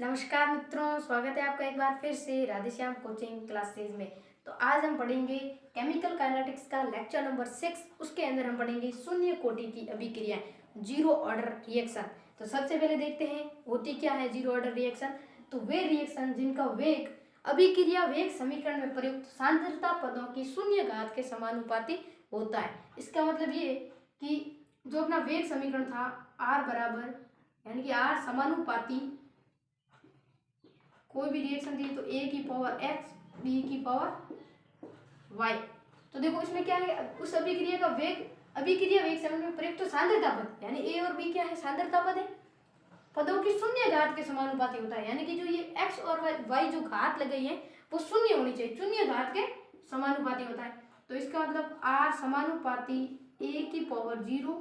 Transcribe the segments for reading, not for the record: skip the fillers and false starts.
नमस्कार मित्रों, स्वागत है आपका एक बार फिर से राधेश्याम कोचिंग क्लासेज में। तो आज हम पढ़ेंगे केमिकल काइनेटिक्स का लेक्चर नंबर 6। उसके अंदर हम पढ़ेंगे शून्य कोटि की अभिक्रियाएं, जीरो ऑर्डर रिएक्शन। तो सबसे पहले देखते हैं होती क्या है जीरो ऑर्डर रिएक्शन। तो वे रिएक्शन जिनका वेग अभिक्रिया वेग समीकरण में प्रयुक्त सांद्रता पदों की शून्य घात के समानुपाती होता है। इसका मतलब ये कि जो अपना वेग समीकरण था आर बराबर यानी कि आर समानुपाती कोई भी रिएक्शन दी तो ए की पावर एक्स बी की पावर वाई। तो देखो इसमें क्या है, उस अभिक्रिया का वेग अभिक्रिया वेग समीकरण में प्रयुक्त सांद्रता पद यानी ए और बी क्या है, सांद्रता पद है, पदों की शून्य घात के समानुपाती होता है। यानी कि जो ये एक्स और वाई जो घात लगाई है वो शून्य होनी चाहिए, शून्य घात के समानुपाती होता है। तो इसका मतलब आर समानुपाती ए की पावर 0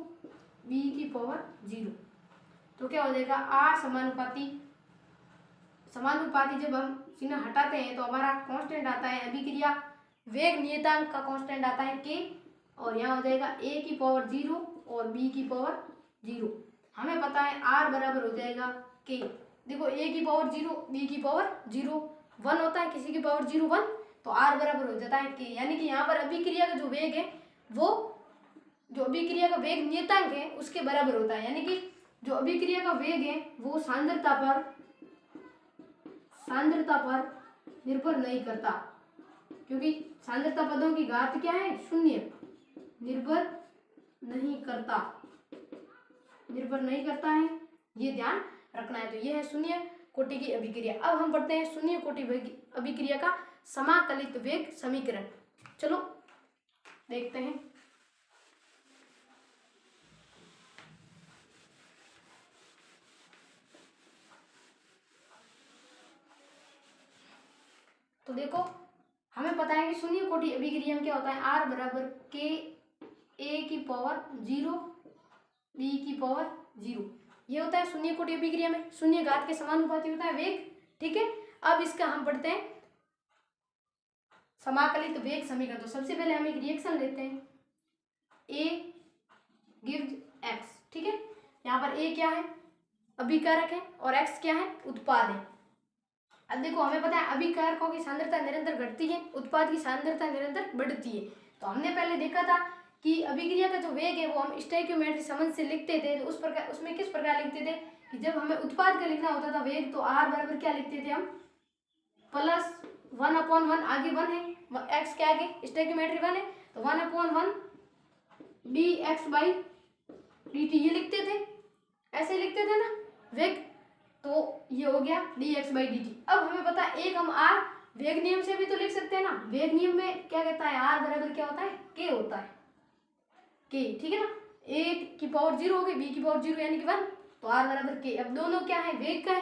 बी की पावर 0। तो क्या हो जाएगा, आर समानुपाती जब हम चिन्ह हटाते हैं तो हमारा कांस्टेंट आता है अभिक्रिया वेग नियतांक का कांस्टेंट आता है के, और यहाँ हो जाएगा ए की पावर 0 और बी की पावर 0। हमें पता है आर बराबर हो जाएगा के। देखो ए की पावर 0 बी की पावर 0 1 होता है, किसी की पावर 0 1, तो आर बराबर हो जाता है के। यानी कि यहाँ पर अभिक्रिया का जो वेग है वो जो अभिक्रिया का वेग नियतांक है उसके बराबर होता है। यानी कि जो अभिक्रिया का वेग है वो सांद्रता पर निर्भर नहीं करता, क्योंकि सांद्रता पदों की घात क्या है, शून्य, निर्भर नहीं करता है, ये ध्यान रखना है। तो ये है शून्य कोटि की अभिक्रिया। अब हम पढ़ते हैं शून्य कोटि अभिक्रिया का समाकलित वेग समीकरण। चलो देखते हैं। तो देखो हमें पता है कि शून्य कोटि अभिक्रिया में क्या होता है, आर बराबर के ए की पावर 0 बी की पावर 0। ये होता है शून्य कोटि अभिक्रिया में, शून्य घात के समानुपाती होता है वेग। ठीक है, अब इसका हम पढ़ते हैं समाकलित वेग समीकरण। तो सबसे पहले हम एक रिएक्शन लेते हैं, ए गिव्स एक्स। ठीक है, यहाँ पर ए क्या है, अभिकारक है, और एक्स क्या है, उत्पाद है। अब देखो हमें पता है अभिकारकों की सांद्रता निरंतर घटती है, उत्पाद की सांद्रता निरंतर बढ़ती है। तो हमने पहले देखा था कि अभिक्रिया का जो वेग है वो हम स्टोइकियोमेट्रिक संबंध से लिखते थे। तो उसमें किस प्रकार लिखते थे कि जब हमें उत्पाद का लिखना होता था वेग, तो आर बराबर क्या लिखते थे हम, प्लस 1/1, आगे 1 है, एक्स के आगे स्टोइकियोमेट्रिक 1 है, तो 1/1 dx/dt ये लिखते थे, ऐसे लिखते थे ना वेग। तो ये हो गया dx/dt। अब हमें पता है एक हम आर वेग नियम से भी तो लिख सकते हैं ना। वेग नियम में क्या कहता है, आर बराबर क्या होता है, के होता है, के। ठीक है ना, ए की पावर 0 हो गई, बी की पावर 0 यानी कि 1, तो आर बराबर के। अब दोनों क्या है, वेग का है,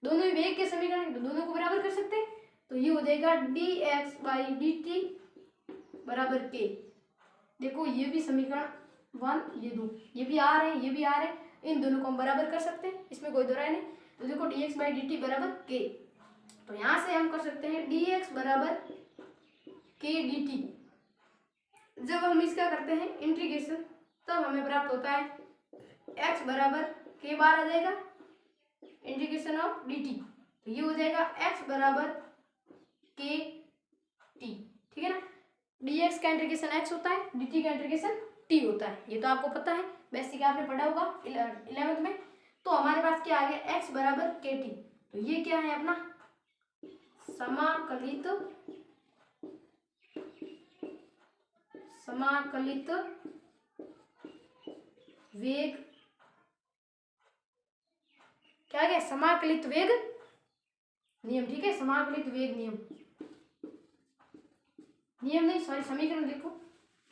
दोनों ही वेग के समीकरण, तो दोनों को बराबर कर सकते हैं। तो ये हो जाएगा dx/dt बराबर के। देखो ये भी समीकरण 1, ये 2, ये भी आर है, ये भी आर है, इन दोनों को हम बराबर कर सकते हैं, इसमें कोई दो राय नहीं। तो देखो dx/dt बराबर के। तो यहाँ से हम कर सकते हैं dx बराबर के dt। जब हम इसका करते हैं इंटीग्रेशन तब हमें प्राप्त होता है x बराबर के बार आ जाएगा इंटीग्रेशन ऑफ dt। तो ये हो जाएगा x बराबर के टी। ठीक है ना, dx का इंटीग्रेशन x होता है, dt का इंटीग्रेशन t होता है। ये तो आपको पता है, बेसिक आपने पढ़ा होगा 11th में। तो हमारे पास क्या आ गया, x बराबर के टी। तो ये क्या है अपना समाकलित वेग, क्या गया, समाकलित वेग नियम। ठीक है, समाकलित वेग नियम नहीं, सॉरी समीकरण लिखो,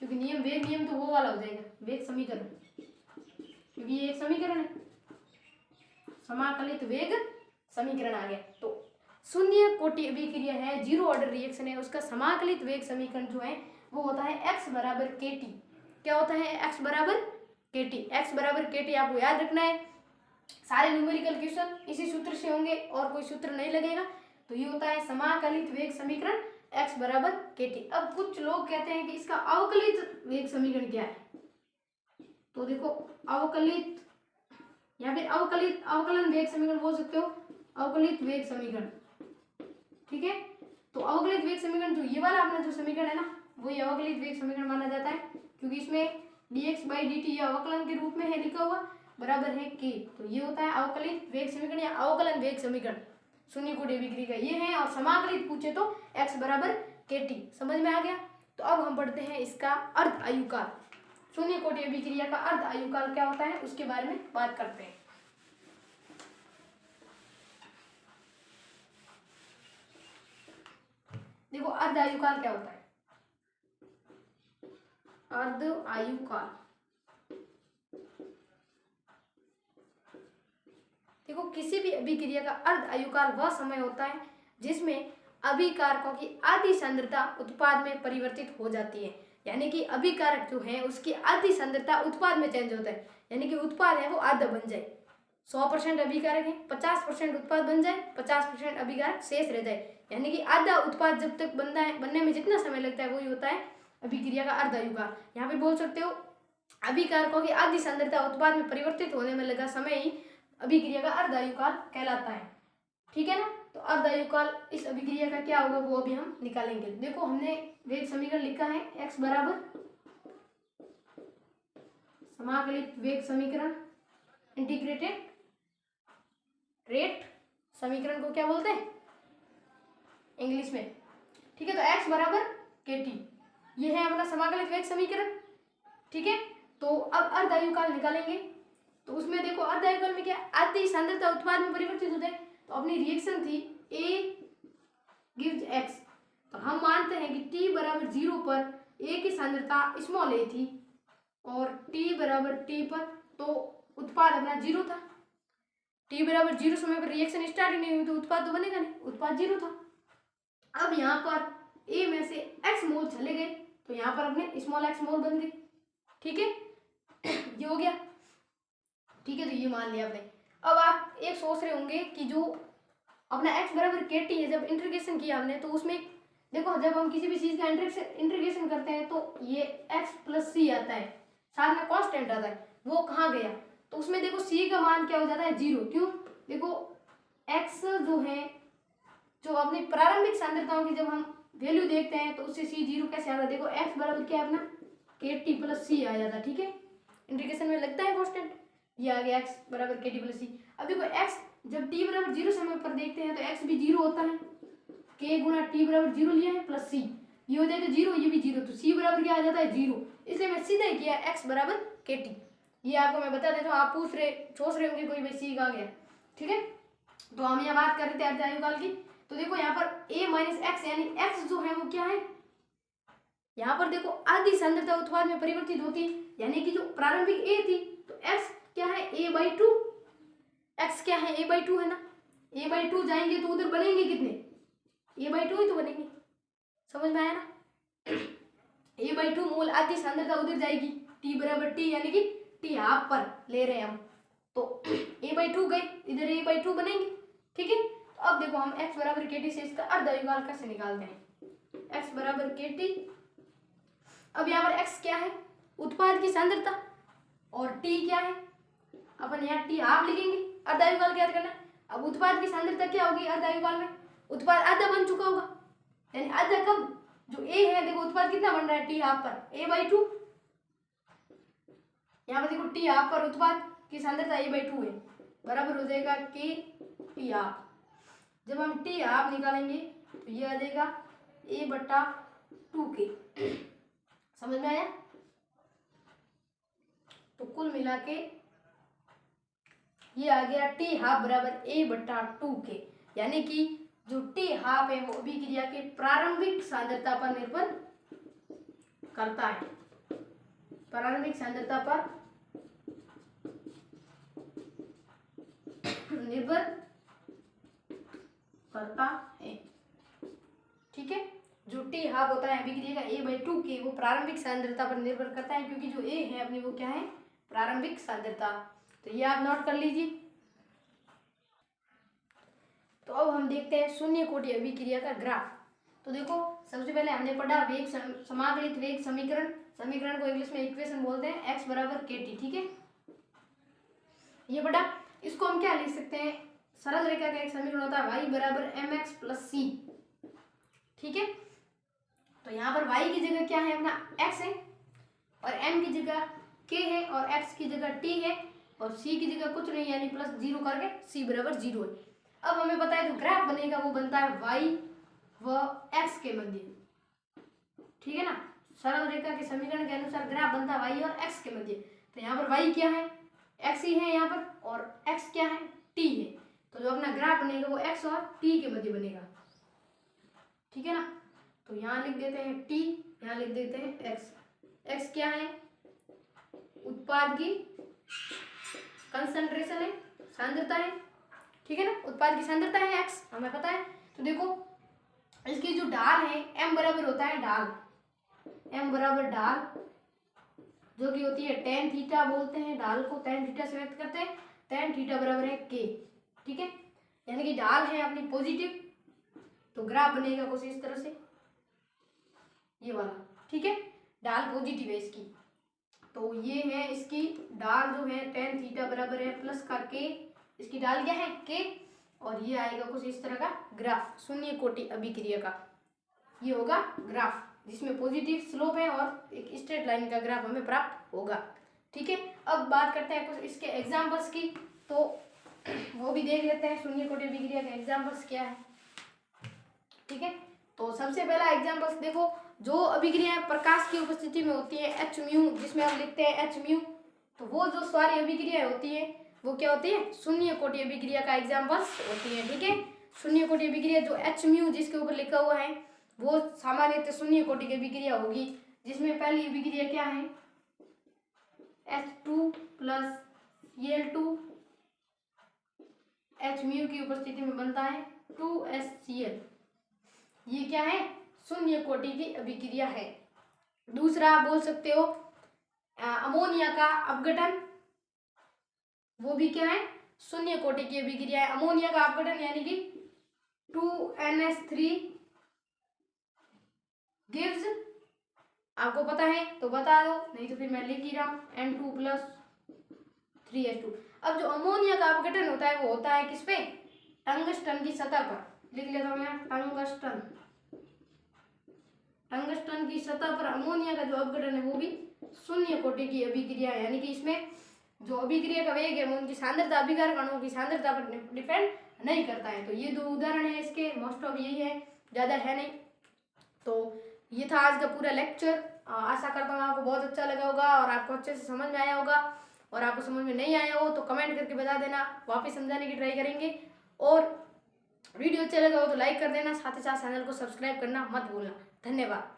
क्योंकि नियम वेग नियम तो वो वाला हो जाएगा, वेग समीकरण, क्योंकि ये एक समीकरण है, समाकलित वेग समीकरण आ गया। तो शून्य कोटि अभिक्रिया है, जीरो ऑर्डर रिएक्शन है, उसका समाकलित वेग समीकरण जो है वो होता है x बराबर के टी। क्या होता है, x बराबर के टी। x बराबर के टी आपको याद रखना है, सारे न्यूमेरिकल क्वेश्चन इसी सूत्र से होंगे और कोई सूत्र नहीं लगेगा। तो ये होता है समाकलित वेग समीकरण x बराबर के टी। अब कुछ लोग कहते हैं कि इसका अवकलित वेग समीकरण क्या है। तो देखो अवकलित या फिर अवकलन वेग समीकरण बोल सकते हो, अवकलित वेग समीकरण। ठीक है, तो अवकलित वेग समीकरण जो ये वाला अपना जो समीकरण है ना, वो ये अवकलित वेग समीकरण माना जाता है, क्योंकि इसमें dx by dt या अवकलन के रूप में है लिखा हुआ, बराबर है k। तो ये होता है अवकलित वेग समीकरण या अवकलन वेग समीकरण शून्य कोटि अभिक्रिया का ये है। और समाकलित पूछे तो x बराबर kt। समझ में आ गया। तो अब हम पढ़ते हैं इसका अर्ध आयुकाल। शून्य कोटि अभिक्रिया का अर्ध आयुकाल क्या होता है उसके बारे में बात करते हैं। देखो अर्ध आयुकाल क्या होता है। अर्ध आयुकाल, देखो किसी भी अभिक्रिया का अर्ध आयुकाल वह समय होता है जिसमें अभिकारकों की आधी सांद्रता उत्पाद में परिवर्तित हो जाती है। यानी कि अभिकारक जो है उसकी आधी सांद्रता उत्पाद में चेंज होता है, यानी कि उत्पाद है वो आधा बन जाए। 100% अभिकारक है, 50% उत्पाद बन जाए, 50% अभिकारक शेष रह जाए, यानी कि आधा उत्पाद जब तक बनने में जितना समय लगता है वही होता है अभिक्रिया का अर्ध आयुकाल। यहाँ पे बोल सकते हो अभिकारकों की आधी सांद्रता उत्पाद में परिवर्तित होने में लगा समय ही अभिक्रिया का अर्ध आयुकाल कहलाता है। ठीक है ना। तो अर्ध आयुकाल इस अभिक्रिया का क्या होगा वो अभी हम निकालेंगे। देखो हमने वेग समीकरण लिखा है x बराबर समाकलित वेग समीकरण इंटीग्रेटेड रेट समीकरण को क्या बोलते हैं इंग्लिश में। ठीक है, तो x बराबर kt ये है अपना समाकलित वेग समीकरण। ठीक है, तो अब अर्ध आयुकाल निकालेंगे। तो उसमें देखो अर्ध आयुकाल में क्या आधी सांद्रता उत्पाद में परिवर्तित हो जाए। तो अपनी रिएक्शन थी A गिव्स x, तो हम मानते हैं कि t बराबर 0 पर A की सांद्रता स्मॉल a थी और t बराबर t पर तो उत्पाद अपना 0 था। t बराबर 0 समय पर रिएक्शन स्टार्ट ही नहीं हुई तो उत्पाद तो बनेगा नहीं, उत्पाद 0 था। अब यहाँ पर A में से x मोल चले गए तो यहाँ पर अपने स्मॉल x मोल बन गए। ठीक है, ये हो गया। ठीक है, तो ये मान लिया आपने। अब आप एक सोच रहे होंगे कि जो अपना x बराबर kt है जब इंटीग्रेशन किया हमने तो उसमें देखो जब हम किसी भी चीज का इंटीग्रेशन करते हैं तो ये x प्लस सी आता है, साथ में कांस्टेंट आता है, वो कहाँ गया। तो उसमें देखो c का मान क्या हो जाता है 0। क्यों, देखो x जो है जो अपनी प्रारंभिक सांद्रताओं की जब हम वैल्यू देखते हैं तो उससे c 0 कैसे आता है। देखो x बराबर क्या है अपना kt प्लस सी आ जाता है। ठीक है, इंटीग्रेशन में लगता है कांस्टेंट, ये आ गया x बराबर kt प्लस सी। अब देखो x जब t बराबर 0 समय पर देखते हैं तो x भी 0 होता है, k गुना t बराबर 0 लिया है प्लस c, ये हो जाएगा 0, ये भी 0, तो c बराबर क्या आ जाता है 0। इसलिए मैं सीधा ही किया x बराबर kt। ये आपको मैं बता देता हूँ, आप सोच रहे होंगे कोई भाई c कहाँ गया। ठीक है, तो हम यहाँ बात कर रहे थे अर्ध आयुकाल की। तो देखो यहाँ पर a माइनस एक्स यानी x जो है वो क्या है, यहाँ पर देखो आधी सांद्रता उत्पाद में परिवर्तित होती है, यानी कि जो प्रारंभिक a थी तो x क्या है a/2, x क्या है a/2 है ना, a/2 जाएंगे तो उधर बनेंगे कितने a/2 ही तो बनेंगे। समझ में आया ना, a/2 मोल आधी सांद्रता उधर जाएगी t बराबर t, यानी कि t हाफ पर ले रहे हैं हम तो a/2 गए, इधर a/2 बनेंगे। ठीक है, तो अब देखो हम x बराबर kt से इसका अर्ध आयुकाल कैसे निकालते हैं। x बराबर kt, अब यहाँ पर x क्या है उत्पाद की सांद्रता और t क्या है, अपन यहाँ t हाफ लिखेंगे, अर्ध आयुकाल क्या करना। अब उत्पाद की सांद्रता क्या होगी अर्ध आयुकाल में, उत्पाद आधा बन चुका होगा, यानी आधा कब जो a है देखो उत्पाद कितना बन रहा है t हाफ पर a/2, यहाँ पर देखो t हाफ पर उत्पाद की सांद्रता a/2 है, बराबर हो जाएगा k t हाफ। जब हम t हाफ निकालेंगे तो ये आ जाएगा a/2k। समझ में आया। तो कुल मिला के ये आ गया t हाफ बराबर a/2k, यानी कि जो t हाफ है वो अभिक्रिया के प्रारंभिक सांद्रता पर निर्भर करता है, प्रारंभिक सांद्रता पर निर्भर करता है। ठीक है, जो t हाफ होता है अभिक्रिया का a/2k वो प्रारंभिक सांद्रता पर निर्भर करता है, क्योंकि जो a है अपनी वो क्या है प्रारंभिक सांद्रता। तो ये आप नोट कर लीजिए। तो अब हम देखते हैं शून्य कोटि अभिक्रिया का ग्राफ। तो देखो सबसे पहले हमने पढ़ा वेग समाकलित वेग समीकरण, समीकरण को इंग्लिश में इक्वेशन बोलते हैं x बराबर kt। ठीक है, ये पढ़ा। इसको हम क्या लिख सकते हैं सरल रेखा का एक समीकरण होता है y बराबर mx प्लस c। ठीक है, तो यहाँ पर y की जगह क्या है अपना x है, और m की जगह k है, और x की जगह t है, और c की जगह कुछ नहीं यानी प्लस 0 करके c बराबर 0 है। अब हमें पता है जो ग्राफ बनेगा वो बनता है y व x के मध्य। ठीक है ना, सरल रेखा के समीकरण के अनुसार ग्राफ बनता है y और x के मध्य। तो यहाँ पर y क्या है, x ही है यहाँ पर, और x क्या है, t है। तो जो अपना ग्राफ बनेगा वो x और t के मध्य बनेगा। ठीक है ना, तो यहाँ लिख देते हैं t, यहाँ लिख देते हैं x। x क्या है, उत्पाद की कंसंट्रेशन है, सांद्रता है। ठीक है ना, उत्पाद की सांद्रता है x, हमें पता है। तो देखो इसकी जो ढाल है m बराबर होता है ढाल, m बराबर ढाल जो कि होती है tan थीटा, बोलते हैं ढाल को tan थीटा से व्यक्त करते हैं, tan थीटा बराबर है k। ठीक है, यानी कि ढाल है अपनी पॉजिटिव, तो ग्राफ बनेगा कुछ इस तरह से, ये वाला। ठीक है, ढाल पॉजिटिव है इसकी, तो ये है इसकी ढाल जो है tan थीटा बराबर है प्लस का k, इसकी ढाल क्या है k, और ये आएगा कुछ इस तरह का ग्राफ शून्य कोटि अभिक्रिया का। ये होगा ग्राफ जिसमें पॉजिटिव स्लोप है और एक स्ट्रेट लाइन का ग्राफ हमें प्राप्त होगा। ठीक है, अब बात करते हैं कुछ इसके एग्जांपल्स की, तो वो भी देख लेते हैं शून्य कोटि अभिक्रिया के एग्जांपल्स क्या है। ठीक है, तो सबसे पहला एग्जांपल्स देखो, जो अभिक्रियाएं प्रकाश की उपस्थिति में होती है h म्यू, जिसमें हम लिखते हैं h म्यू, तो वो जो सारी अभिक्रियाएं होती है वो क्या होती है, शून्य कोटि अभिक्रिया का एग्जांपल्स होती है। ठीक है, शून्य कोटि अभिक्रिया जो h म्यू जिसके ऊपर लिखा हुआ है वो सामान्यतः शून्य कोटि की अभिक्रिया होगी, जिसमें पहली अभिक्रिया क्या है H2 plus Cl2, h mu की उपस्थिति में बनता है 2HCl। ये क्या है, शून्य कोटि की अभिक्रिया है। दूसरा आप बोल सकते हो अमोनिया का अपघटन, वो भी क्या है, शून्य कोटि की अभिक्रिया है। अमोनिया का अपघटन यानी कि 2NH3 गिव्स, आपको पता है तो बता दो, नहीं तो फिर मैं लिख ही रहा हूँ N2 प्लस 3H2। अब जो अमोनिया का अपघटन होता है वो होता है किस पे, टंगस्टन की सतह पर, लिख लेता हूँ यहाँ टंगस्टन। टंगस्टन की सतह पर अमोनिया का जो अपघटन है वो भी शून्य कोटि की अभिक्रिया है, यानी कि इसमें जो अभिक्रिया का वेग है वो उनकी सांद्रता, अभिकार कणों की सांद्रता पर डिपेंड नहीं करता है। तो ये दो उदाहरण है इसके, मोस्ट ऑफ यही है, ज़्यादा है नहीं। तो ये था आज का पूरा लेक्चर। आशा करता हूँ आपको बहुत अच्छा लगा होगा और आपको अच्छे से समझ में आया होगा, और आपको समझ में नहीं आया हो तो कमेंट करके बता देना, वापस समझाने की ट्राई करेंगे। और वीडियो अच्छा लगा हो तो लाइक कर देना, साथ ही साथ चैनल को सब्सक्राइब करना मत भूलना। धन्यवाद।